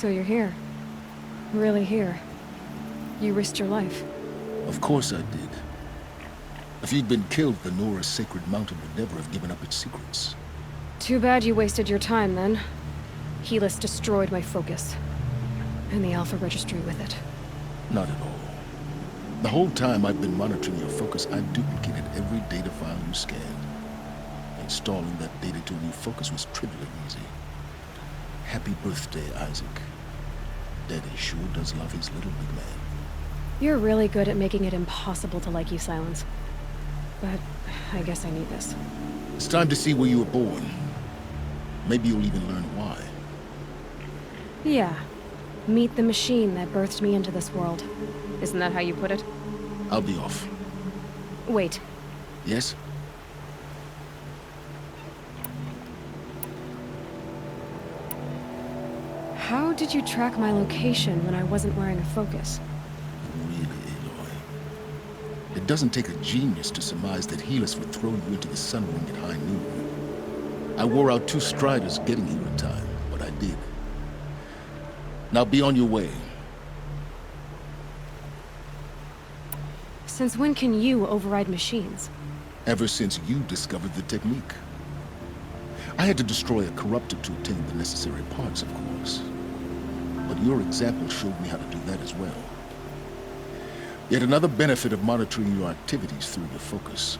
So you're here. Really here. You risked your life. Of course I did. If you'd been killed, the Nora's sacred mountain would never have given up its secrets. Too bad you wasted your time, then. Helis destroyed my focus. And the Alpha Registry with it. Not at all. The whole time I've been monitoring your focus, I duplicated every data file you scanned. Installing that data to a new focus was trivially easy. Happy birthday, Isaac. Daddy sure does love his little big man. You're really good at making it impossible to like you, Silence. But I guess I need this. It's time to see where you were born. Maybe you'll even learn why. Yeah. Meet the machine that birthed me into this world. Isn't that how you put it? I'll be off. Wait. Yes? How did you track my location when I wasn't wearing a focus? Really, Aloy. It doesn't take a genius to surmise that Helis would throw you into the sun ring at high noon. I wore out 2 striders getting here in time, but I did. Now be on your way. Since when can you override machines? Ever since you discovered the technique. I had to destroy a corruptor to obtain the necessary parts, of course. But your example showed me how to do that as well. Yet another benefit of monitoring your activities through your focus.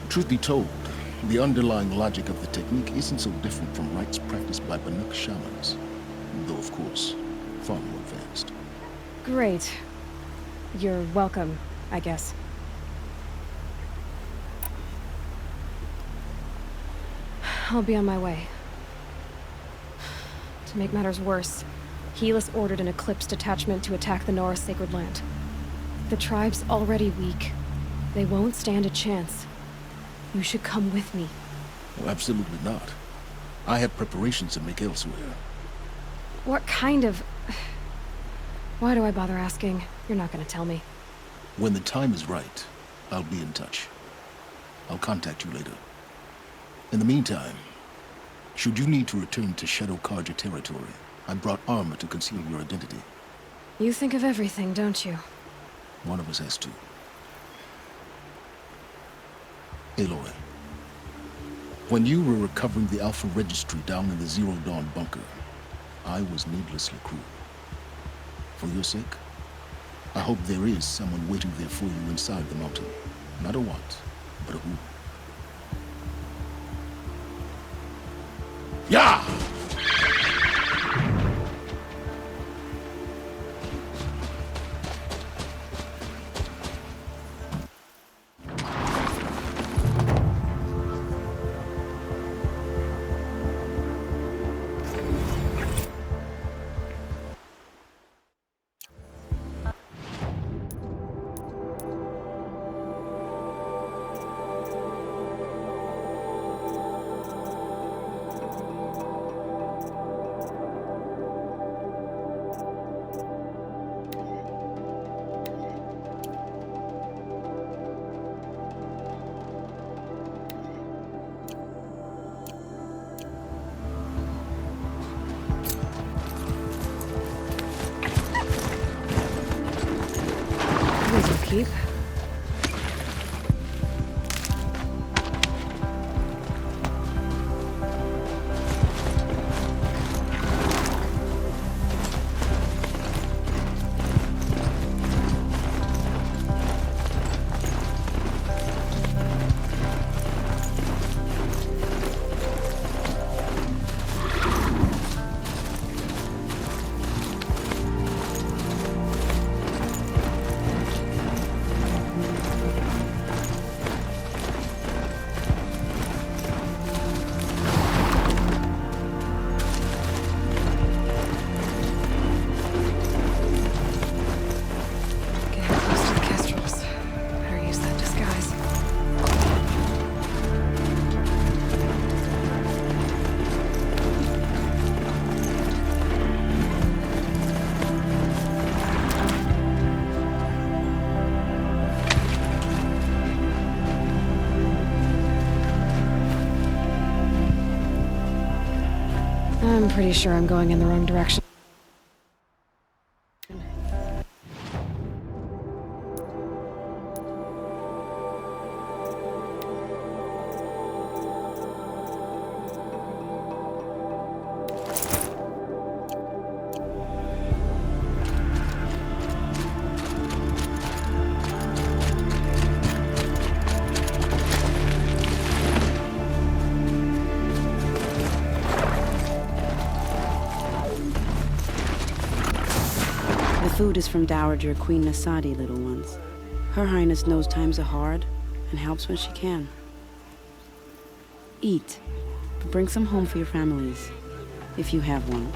Truth be told, the underlying logic of the technique isn't so different from rites practiced by Banuk shamans. Though, of course, far more advanced. Great. You're welcome, I guess. I'll be on my way. To make matters worse, Helis ordered an Eclipse detachment to attack the Nora Sacred Land. The tribe's already weak. They won't stand a chance. You should come with me. Oh, absolutely not. I have preparations to make elsewhere. What kind of... Why do I bother asking? You're not gonna tell me. When the time is right, I'll be in touch. I'll contact you later. In the meantime, should you need to return to Shadow Carja territory, I brought armor to conceal your identity. You think of everything, don't you? One of us has to. Aloy, when you were recovering the Alpha Registry down in the Zero Dawn bunker, I was needlessly cruel. For your sake, I hope there is someone waiting there for you inside the mountain. Not a what, but a who. Yeah! This'll keep. pretty sure I'm going in the wrong direction. The food is from Dowager Queen Nasadi, little ones. Her Highness knows times are hard and helps when she can. Eat, but bring some home for your families, if you have one.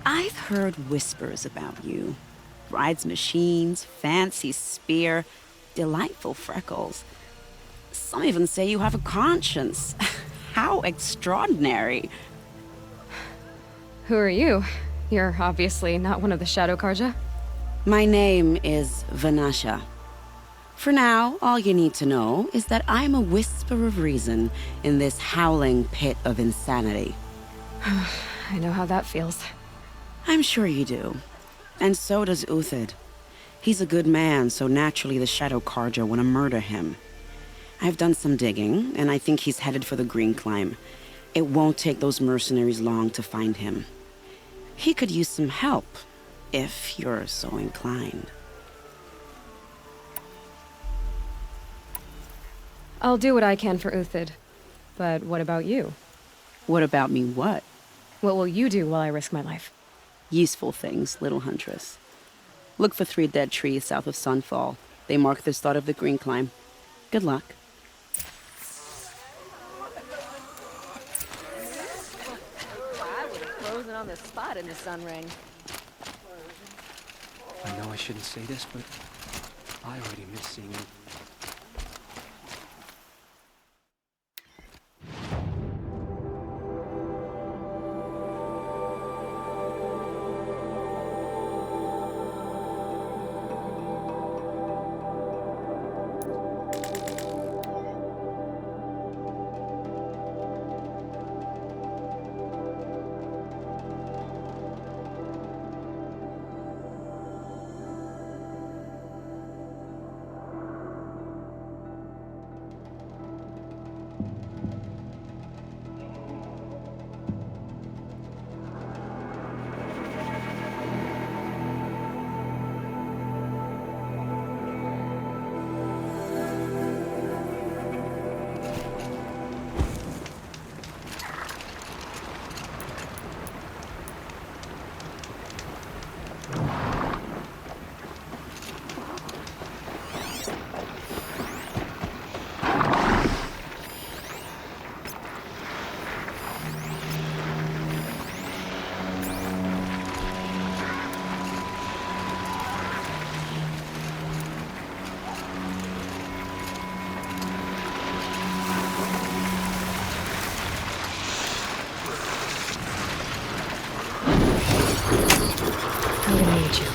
I've heard whispers about you. Rides machines, fancy spear, delightful freckles. Some even say you have a conscience. How extraordinary. Who are you? You're obviously not one of the Shadow Karja. My name is Vanasha. For now, all you need to know is that I'm a whisper of reason in this howling pit of insanity. I know how that feels. I'm sure you do. And so does Uthid. He's a good man, so naturally the Shadow Karja want to murder him. I've done some digging, and I think he's headed for the Green Climb. It won't take those mercenaries long to find him. He could use some help, if you're so inclined. I'll do what I can for Uthid. But what about you? What about me what? What will you do while I risk my life? Useful things, little huntress. Look for 3 dead trees south of Sunfall. They mark the start of the Green Climb. Good luck. On the spot in the sun ring. I know I shouldn't say this, but I already miss seeing you. I'm gonna need you.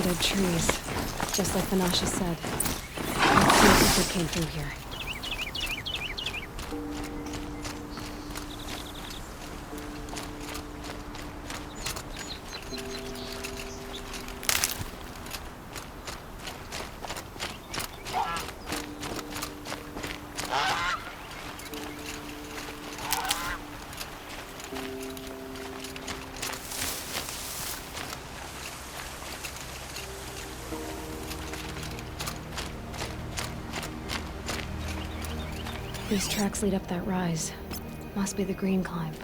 Dead trees, just like Vanasha said. Let's see if it came through here. These tracks lead up that rise. Must be the green climb.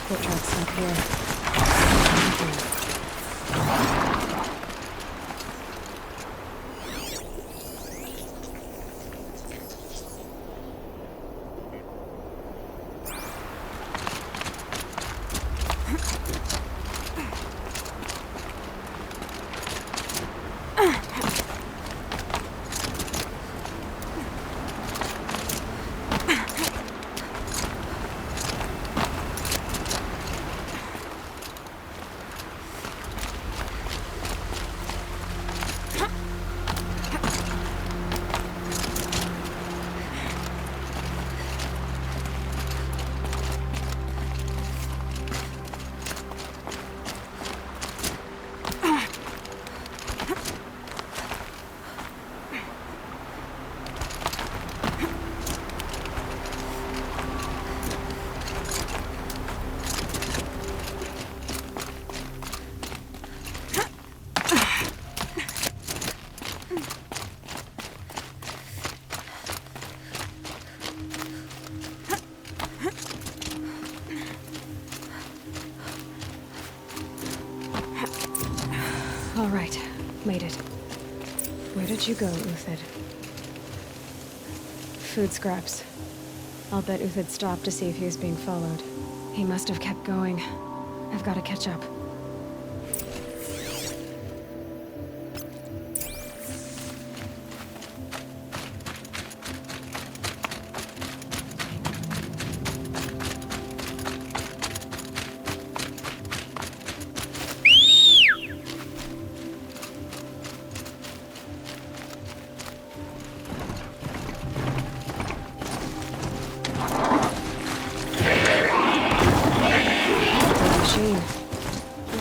Foot tracks up here. All right, made it. Where did you go, Uthid? Food scraps. I'll bet Uthid stopped to see if he was being followed. He must have kept going. I've got to catch up.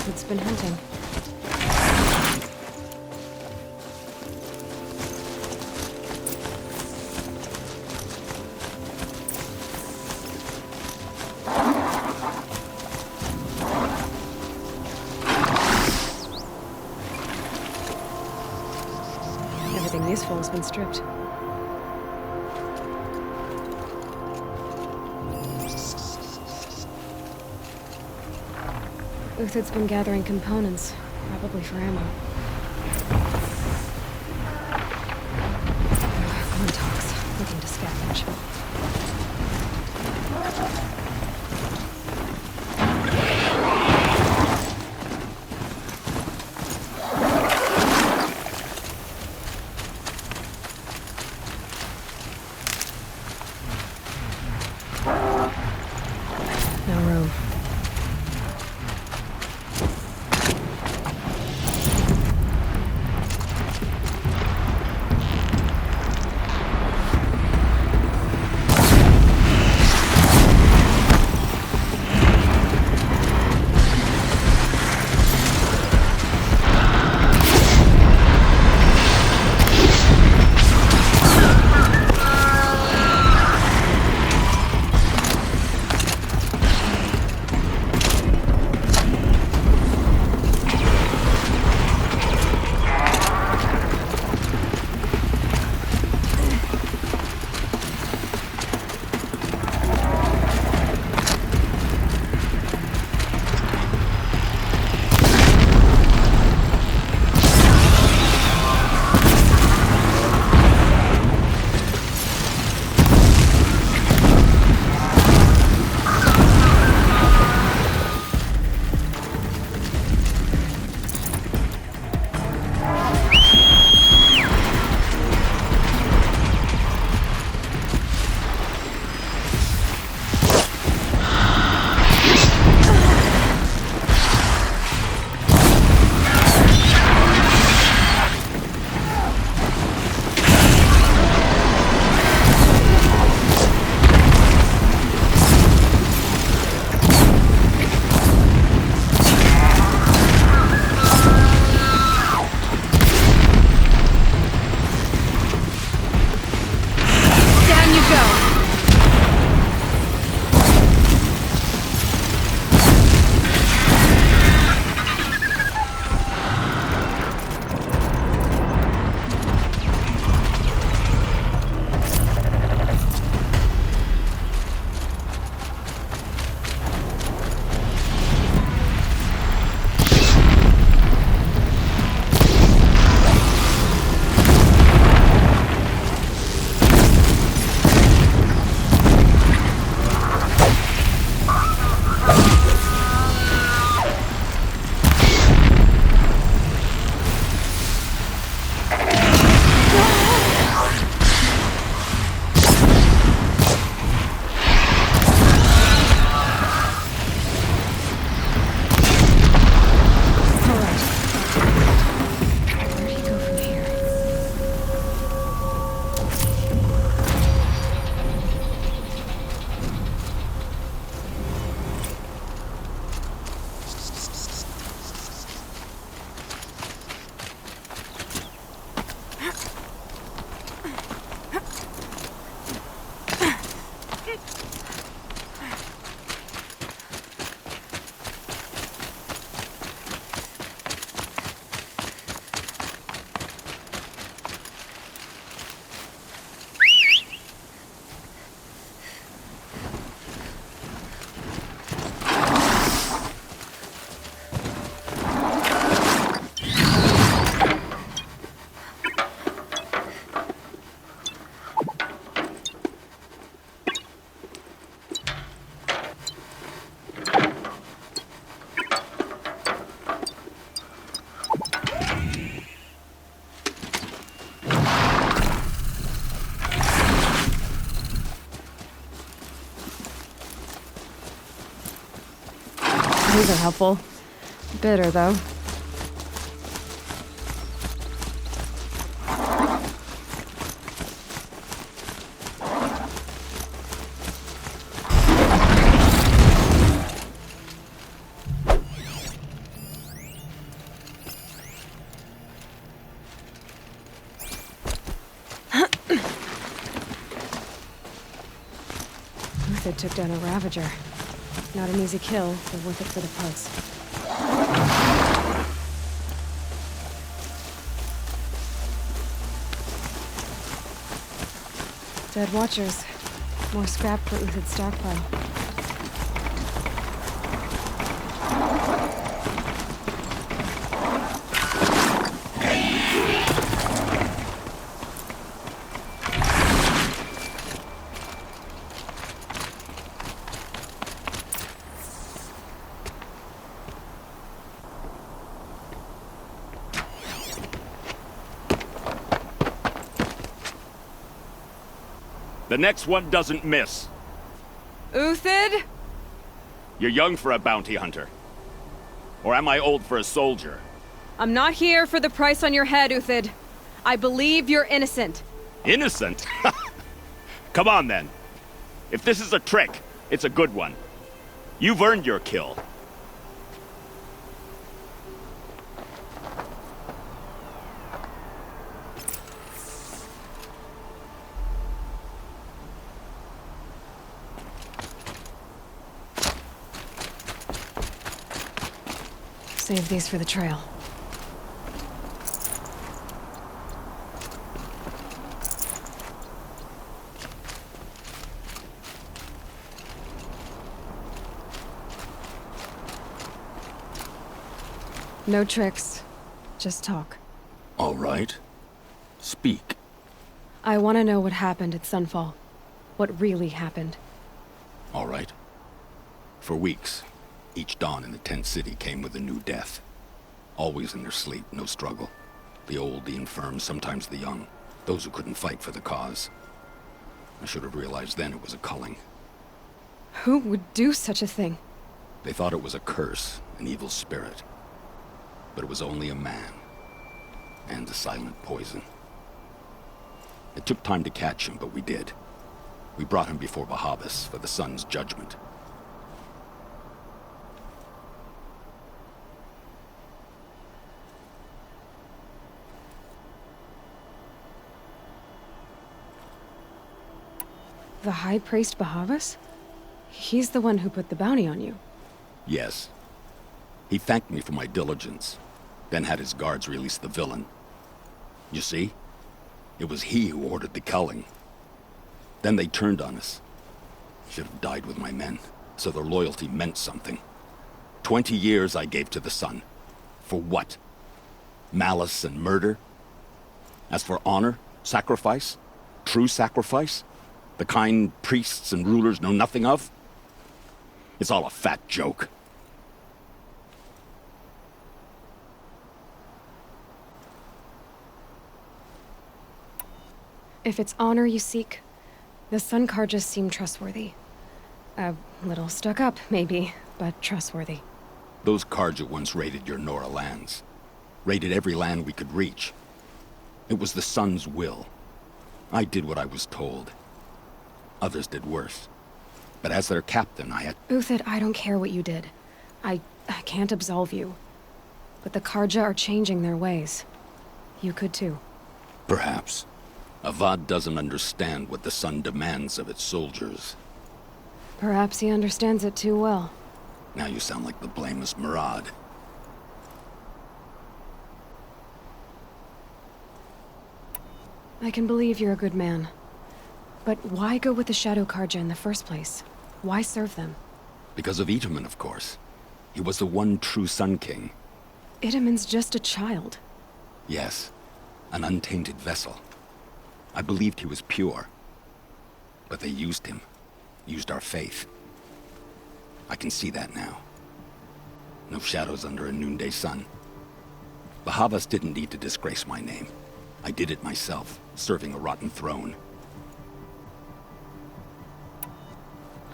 It's been hunting. Everything useful has been stripped. Uthid's been gathering components, probably for ammo. Glintox, looking to scavenge. No room. These are helpful. Bitter, though. Uthid took down a Ravager. Not an easy kill, but worth it for the parts. Dead Watchers. More scrap for Uthid's stockpile. The next one doesn't miss. Uthid? You're young for a bounty hunter. Or am I old for a soldier? I'm not here for the price on your head, Uthid. I believe you're innocent. Innocent? Come on, then. If this is a trick, it's a good one. You've earned your kill. Save these for the trail. No tricks. Just talk. All right. Speak. I want to know what happened at Sunfall. What really happened. All right. For weeks, each dawn in the tent city came with a new death. Always in their sleep, no struggle. The old, the infirm, sometimes the young. Those who couldn't fight for the cause. I should have realized then it was a culling. Who would do such a thing? They thought it was a curse, an evil spirit. But it was only a man. And a silent poison. It took time to catch him, but we did. We brought him before Bahavas for the sun's judgment. The High Priest Bahavas? He's the one who put the bounty on you. Yes. He thanked me for my diligence, then had his guards release the villain. You see? It was he who ordered the culling. Then they turned on us. Should have died with my men, so their loyalty meant something. 20 years I gave to the sun. For what? Malice and murder? As for honor, sacrifice, true sacrifice, the kind priests and rulers know nothing of? It's all a fat joke. If it's honor you seek, the Sun Carjas seem trustworthy. A little stuck up, maybe, but trustworthy. Those Carja once raided your Nora lands. Raided every land we could reach. It was the Sun's will. I did what I was told. Others did worse. But as their captain, I had... Uthid, I don't care what you did. I can't absolve you. But the Carja are changing their ways. You could too. Perhaps. Avad doesn't understand what the Sun demands of its soldiers. Perhaps he understands it too well. Now you sound like the blameless Murad. I can believe you're a good man. But why go with the Shadow Carja in the first place? Why serve them? Because of Itamen, of course. He was the one true Sun King. Itamen's just a child. Yes, an untainted vessel. I believed he was pure. But they used him. Used our faith. I can see that now. No shadows under a noonday sun. Bahavas didn't need to disgrace my name. I did it myself, serving a rotten throne.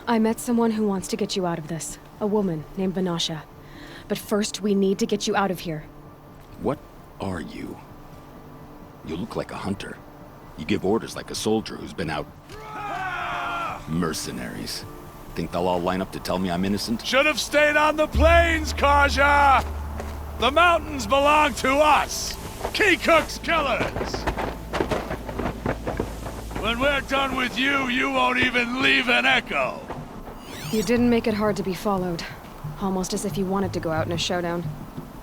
I met someone who wants to get you out of this. A woman named Vanasha. But first, we need to get you out of here. What are you? You look like a hunter. You give orders like a soldier who's been out... Mercenaries. Think they'll all line up to tell me I'm innocent? Should have stayed on the plains, Kaja! The mountains belong to us! Keecook's killers! When we're done with you, you won't even leave an echo! You didn't make it hard to be followed. Almost as if you wanted to go out in a showdown.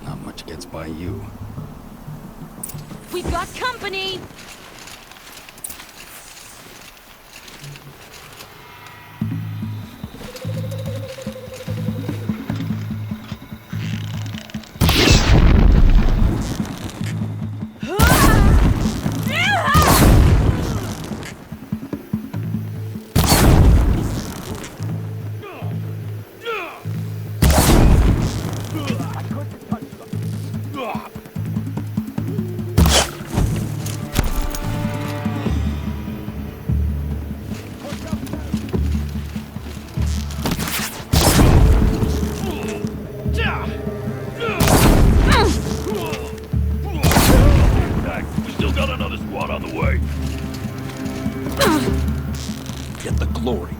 Not much gets by you. We've got company! We still got another squad on the way! Get the glory.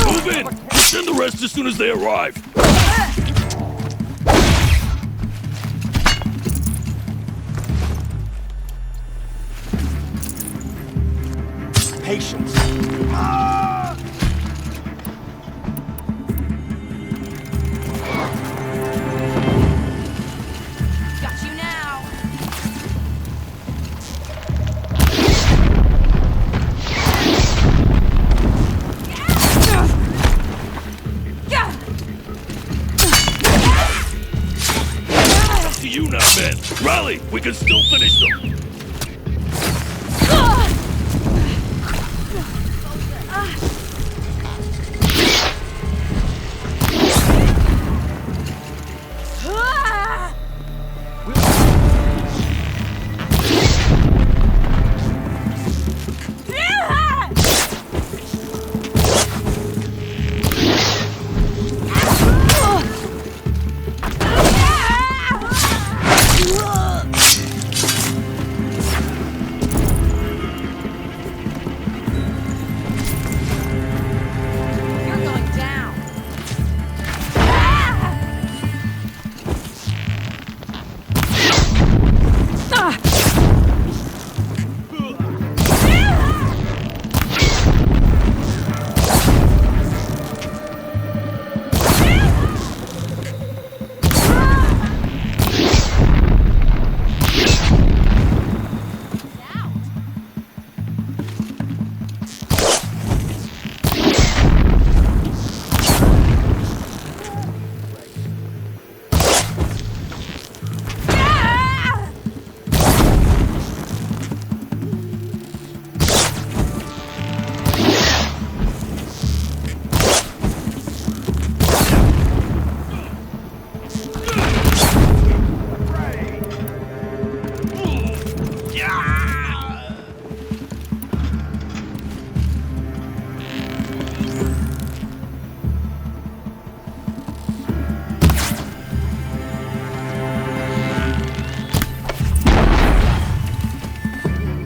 Move in! We'll send the rest as soon as they arrive! Patience. Got you now! Up to you now, men! Rally! We can still finish them! You're going down!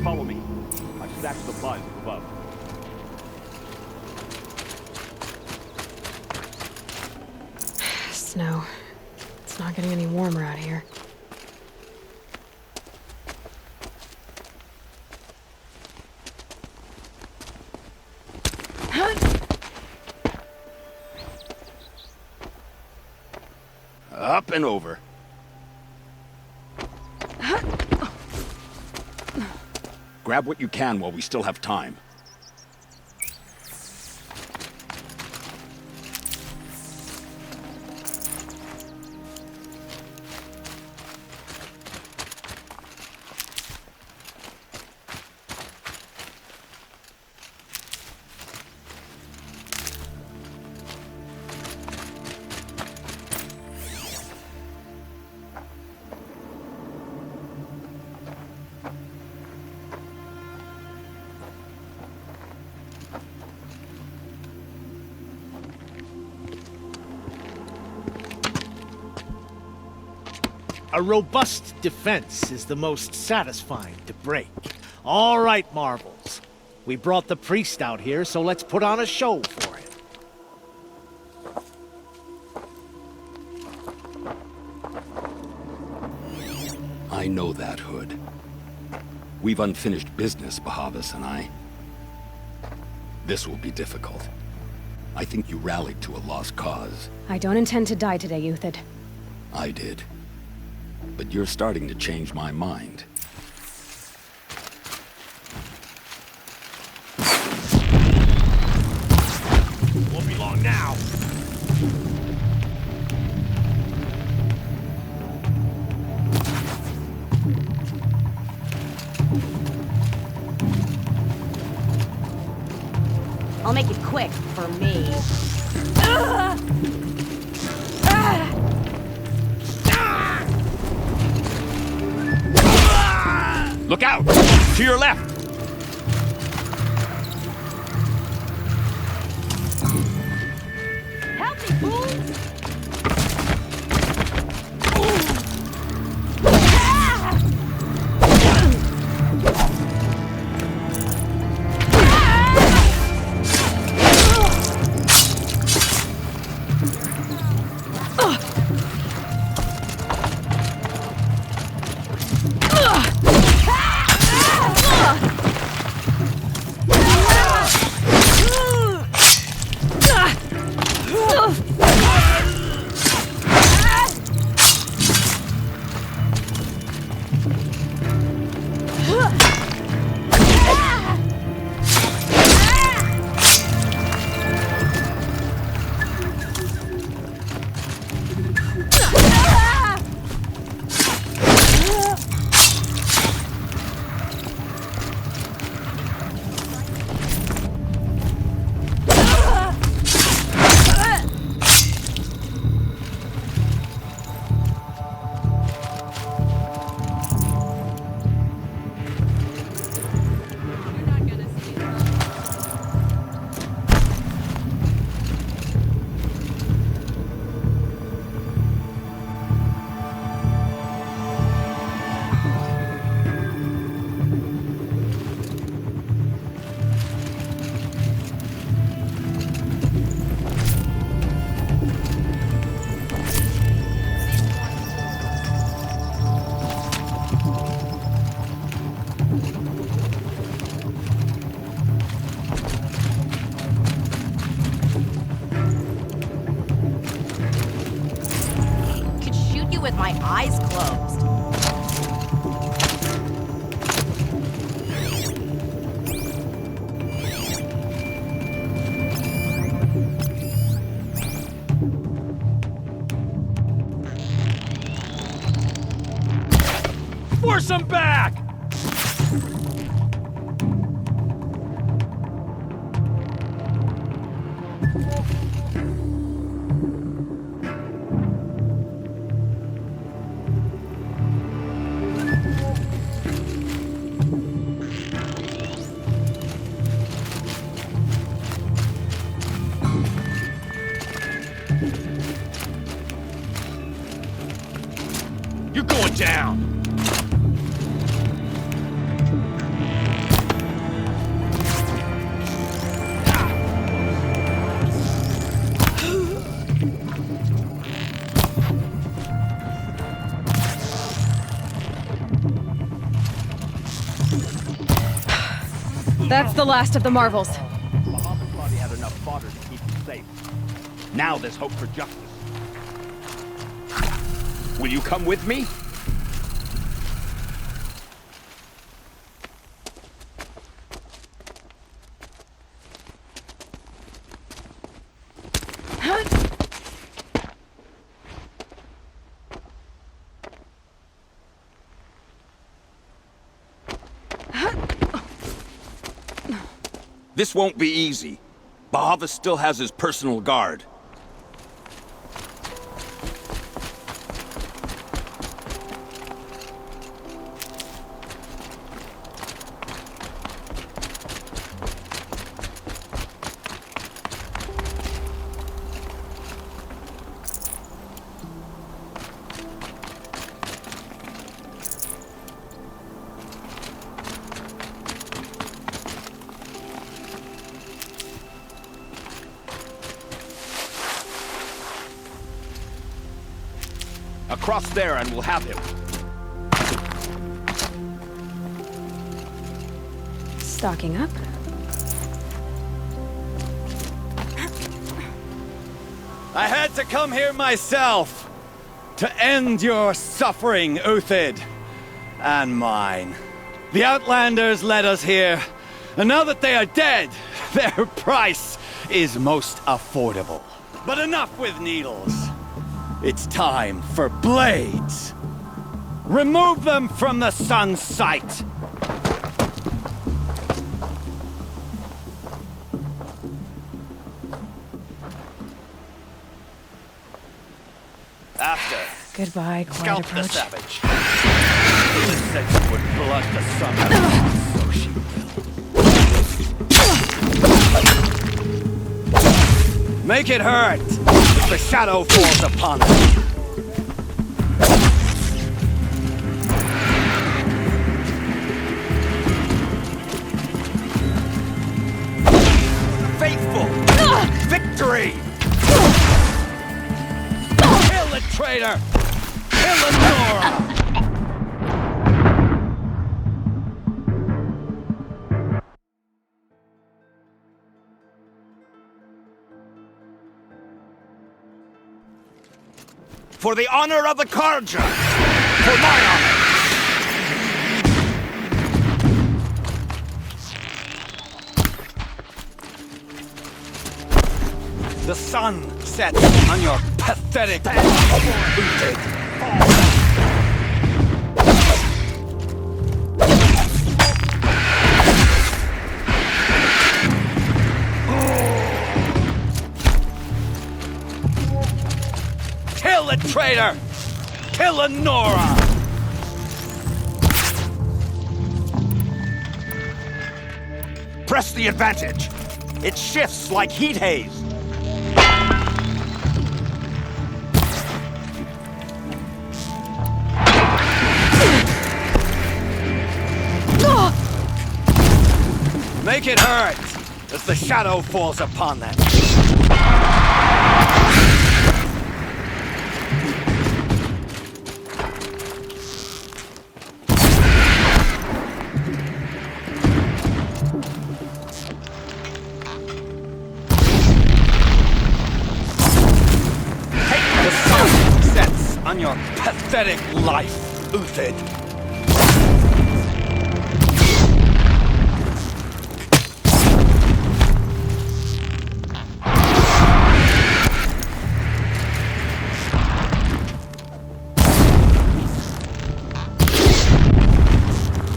Follow me. I've stacked supplies above. Snow. It's not getting any warmer out here. Up and over. Grab what you can while we still have time. A robust defense is the most satisfying to break. All right, Marvels. We brought the priest out here, so let's put on a show for him. I know that, Hood. We've unfinished business, Bahavas and I. This will be difficult. I think you rallied to a lost cause. I don't intend to die today, Uthid. I did. But you're starting to change my mind. Won't be long now. I'll make it quick for me. Look out! To your left! Help me, fools! Could shoot you with my eyes closed. Force them back! You're going down! That's the last of the Marvels. Bahamut thought he had enough fodder to keep you safe. Now there's hope for justice. Will you come with me? This won't be easy. Bahavas still has his personal guard. Across there and we'll have him. Stocking up. I had to come here myself to end your suffering, Uthid, and mine. The Outlanders led us here, and now that they are dead, their price is most affordable. But enough with needles. It's time for blades. Remove them from the sun's sight. After, Goodbye, quiet scalp the approach. savage. This said she would blood the sun out, so she will. Make it hurt if the shadow falls upon it. Faithful! Victory! Kill the traitor! Kill the Nora! For the honor of the Karja! For my honor! The sun sets on your pathetic... Kill the traitor! Kill the Nora! Press the advantage! It shifts like heat haze! Make it hurt as the shadow falls upon them. The sun sets on your pathetic life, Uthid.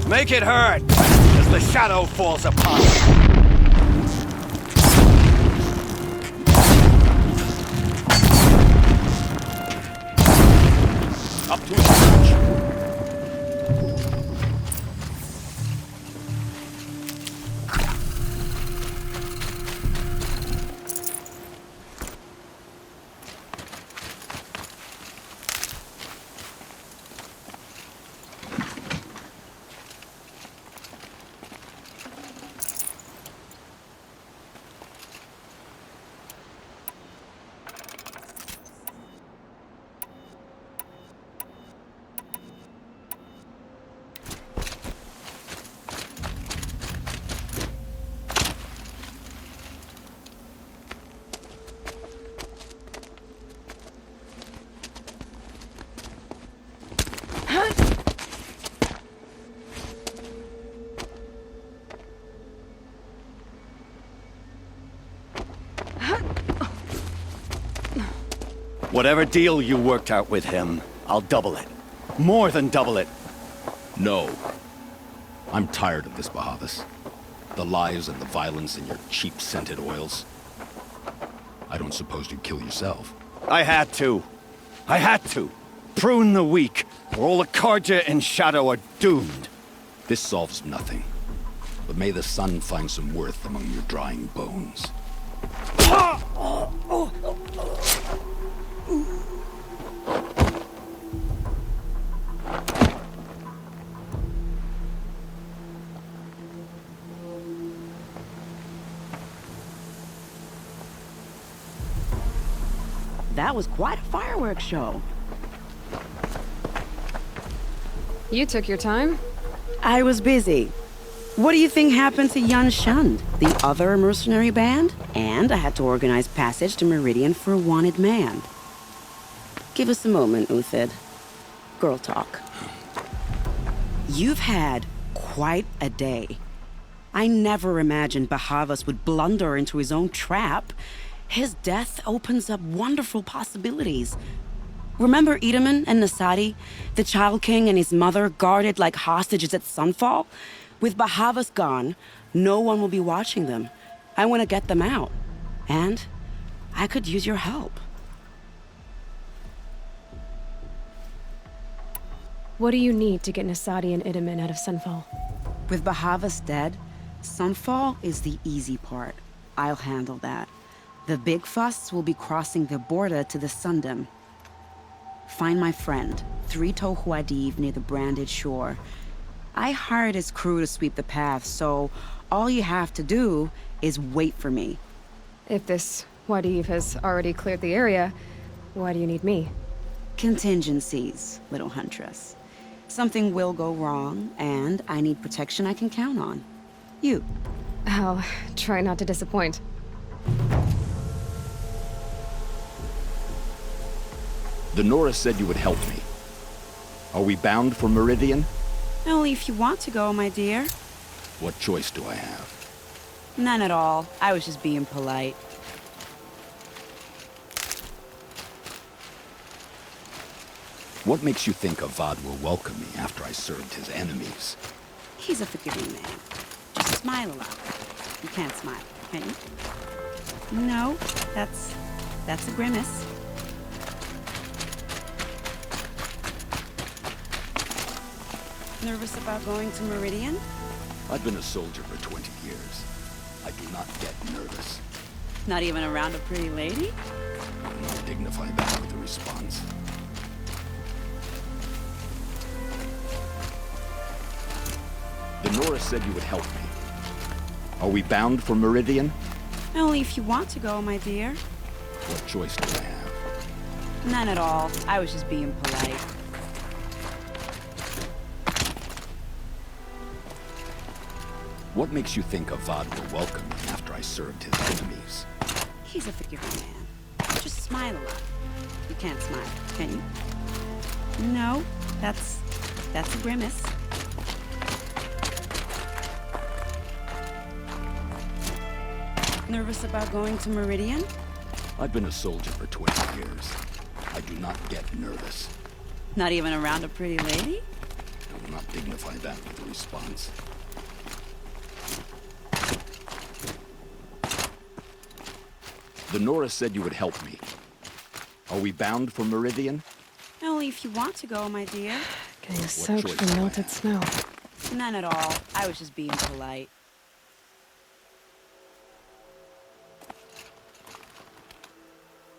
Make it hurt as the shadow falls upon it. Up to his perch. Whatever deal you worked out with him, I'll double it. More than double it. No. I'm tired of this, Bahavas. The lies and the violence and your cheap-scented oils. I don't suppose you'd kill yourself. I had to. I had to. Prune the weak, or all the Karja and Shadow are doomed. This solves nothing. But may the sun find some worth among your drying bones. That was quite a fireworks show. You took your time. I was busy. What do you think happened to Yan Shund, the other mercenary band? And I had to organize passage to Meridian for a wanted man. Give us a moment, Uthid. Girl talk. You've had quite a day. I never imagined Bahavas would blunder into his own trap. His death opens up wonderful possibilities. Remember Edaman and Nasadi? The Child King and his mother guarded like hostages at Sunfall? With Bahavas gone, no one will be watching them. I want to get them out. And I could use your help. What do you need to get Nasadi and Idaman out of Sunfall? With Bahavas dead, Sunfall is the easy part. I'll handle that. The big fuss will be crossing the border to the Sundom. Find my friend, 3 Tohuadiv near the Branded Shore. I hired his crew to sweep the path, so all you have to do is wait for me. If this Wadiv has already cleared the area, why do you need me? Contingencies, little huntress. Something will go wrong, and I need protection I can count on. You. I'll try not to disappoint. The Nora said you would help me. Are we bound for Meridian? Only if you want to go, my dear. What choice do I have? None at all. I was just being polite. What makes you think Avad will welcome me after I served his enemies? He's a forgiving man. Just smile a lot. You can't smile, can you? No, that's a grimace. Nervous about going to Meridian? I've been a soldier for 20 years. I do not get nervous. Not even around a pretty lady? I will not dignify that with a response. The Nora said you would help me. Are we bound for Meridian? Only if you want to go, my dear. What choice do I have? None at all. I was just being polite. What makes you think Avad will welcome me after I served his enemies? He's a forgiving man. Just smile a lot. You can't smile, can you? No, that's a grimace. Nervous about going to Meridian? I've been a soldier for 20 years. I do not get nervous. Not even around a pretty lady? I will not dignify that with a response. The Nora said you would help me. Are we bound for Meridian? Only if you want to go, my dear. Getting soaked choice from do I melted have? snow. None at all. I was just being polite.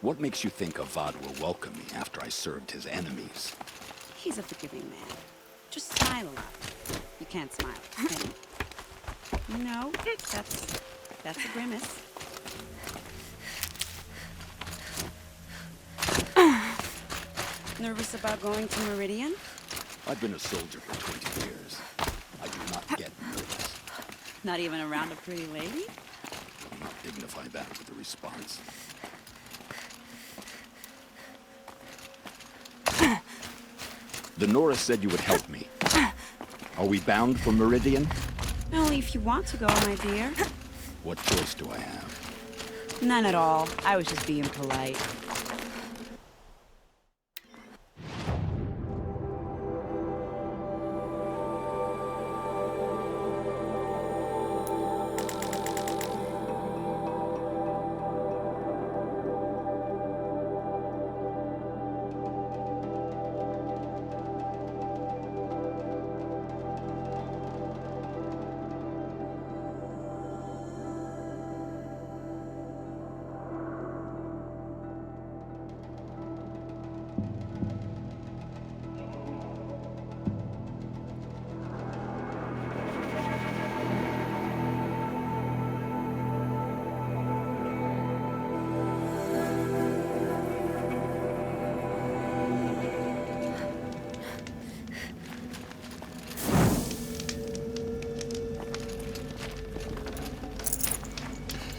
What makes you think Avad will welcome me after I served his enemies? He's a forgiving man. Just smile a lot. You can't smile, can you? No, that's a grimace. Nervous about going to Meridian? I've been a soldier for 20 years. I do not get nervous. Not even around a pretty lady? I will not dignify that with a response. The Nora said you would help me. Are we bound for Meridian? Only if you want to go, my dear. What choice do I have? None at all. I was just being polite.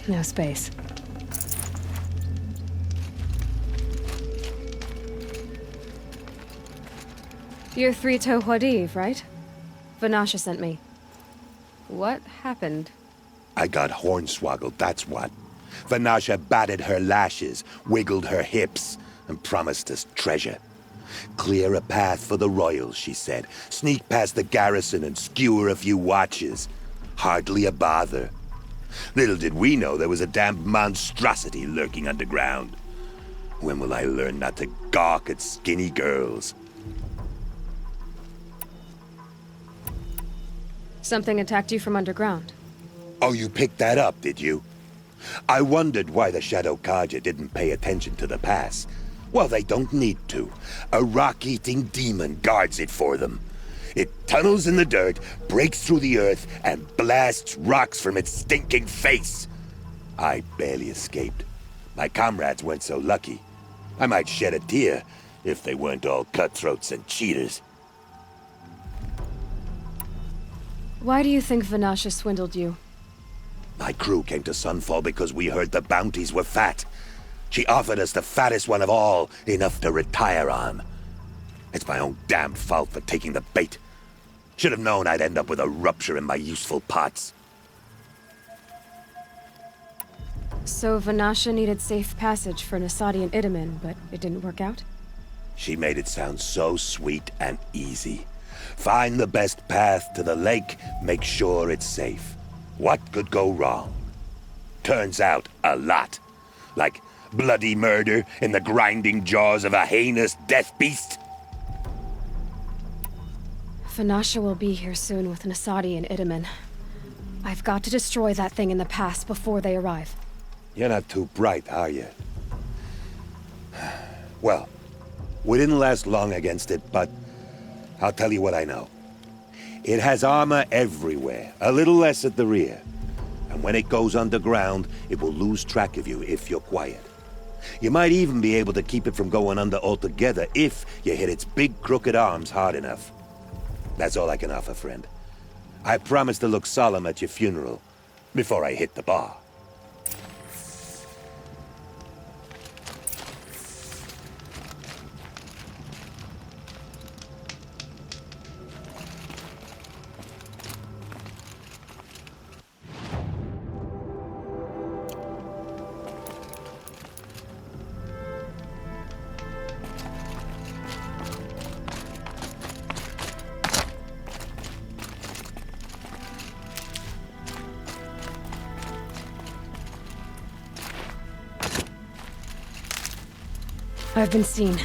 No space. You're Three-Toe Huadiv, right? Vanasha sent me. What happened? I got hornswoggled, that's what. Vanasha batted her lashes, wiggled her hips, and promised us treasure. Clear a path for the royals, she said. Sneak past the garrison and skewer a few watches. Hardly a bother. Little did we know there was a damned monstrosity lurking underground. When will I learn not to gawk at skinny girls? Something attacked you from underground. Oh, you picked that up, did you? I wondered why the Shadow Carja didn't pay attention to the pass. Well, they don't need to. A rock-eating demon guards it for them. It tunnels in the dirt, breaks through the earth, and blasts rocks from its stinking face. I barely escaped. My comrades weren't so lucky. I might shed a tear if they weren't all cutthroats and cheaters. Why do you think Vanasha swindled you? My crew came to Sunfall because we heard the bounties were fat. She offered us the fattest one of all, enough to retire on. It's my own damned fault for taking the bait. Should have known I'd end up with a rupture in my useful parts. So Vanasha needed safe passage for Nasadi and Itamen, but it didn't work out? She made it sound so sweet and easy. Find the best path to the lake, make sure it's safe. What could go wrong? Turns out, a lot. Like bloody murder in the grinding jaws of a heinous death beast. Vanasha will be here soon with Nasadi and Itamen. I've got to destroy that thing in the pass before they arrive. You're not too bright, are you? Well, we didn't last long against it, but I'll tell you what I know. It has armor everywhere, a little less at the rear. And when it goes underground, it will lose track of you if you're quiet. You might even be able to keep it from going under altogether if you hit its big crooked arms hard enough. That's all I can offer, friend. I promise to look solemn at your funeral before I hit the bar. I've been seen.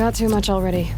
got too much already.